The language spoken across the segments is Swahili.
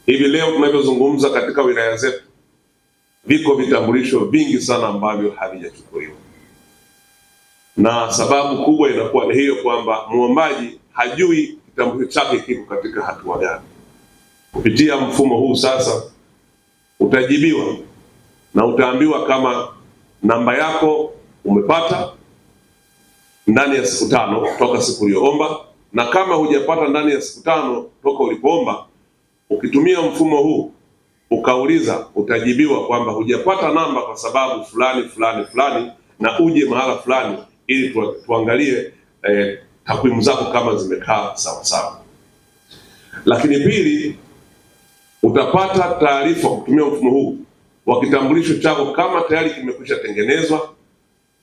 Hivi leo tunavyozungumza, katika wilaya zetu viko vitambulisho vingi sana ambavyo havijachukuliwa, na sababu kubwa inakuwa ni hiyo kwamba muombaji hajui kitambulisho chake kiko katika hatua gani. Kupitia mfumo huu sasa utajibiwa na utaambiwa kama namba yako umepata ndani ya siku 5 toka siku uliyoomba, na kama hujapata ndani ya siku 5 toka ulipoomba, ukitumia mfumo huu ukauliza, utajibiwa kwamba hujapata namba kwa sababu fulani fulani fulani, na uje mahala fulani ili tuangalie takwimu zako kama zimekaa sawa sawa. Lakini pili, utapata taarifa kutumia mfumo huu wa kitambulisho chako kama tayari kimekwisha tengenezwa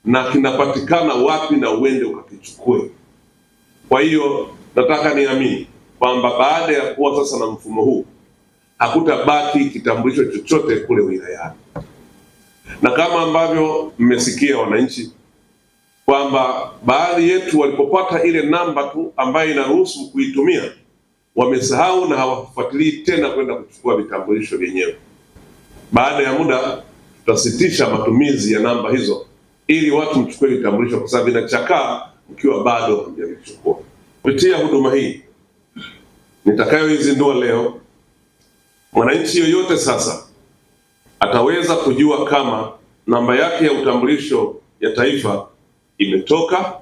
na kinapatikana wapi na uende ukakichukue. Kwa hiyo nataka niamini kwamba baada ya kuwa sasa na mfumo huu hakutabaki kitambulisho chochote kule wilayani, na kama ambavyo mmesikia wananchi kwamba baadhi yetu walipopata ile namba tu ambayo inaruhusu kuitumia wamesahau na hawafuatilii tena kwenda kuchukua vitambulisho vyenyewe. Baada ya muda tutasitisha matumizi ya namba hizo ili watu mchukue vitambulisho, kwa sababu vinachakaa mkiwa bado hamjavichukua. Kupitia huduma hii nitakayoizindua leo, mwananchi yoyote sasa ataweza kujua kama namba yake ya utambulisho ya taifa imetoka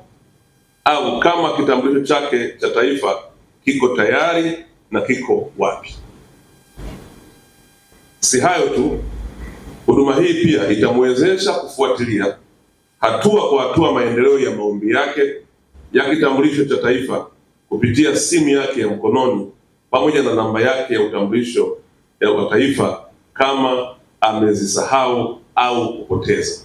au kama kitambulisho chake cha taifa kiko tayari na kiko wapi. Si hayo tu, huduma hii pia itamwezesha kufuatilia hatua kwa hatua maendeleo ya maombi yake ya kitambulisho cha taifa kupitia simu yake ya mkononi pamoja na namba yake ya utambulisho wa taifa kama amezisahau au kupoteza.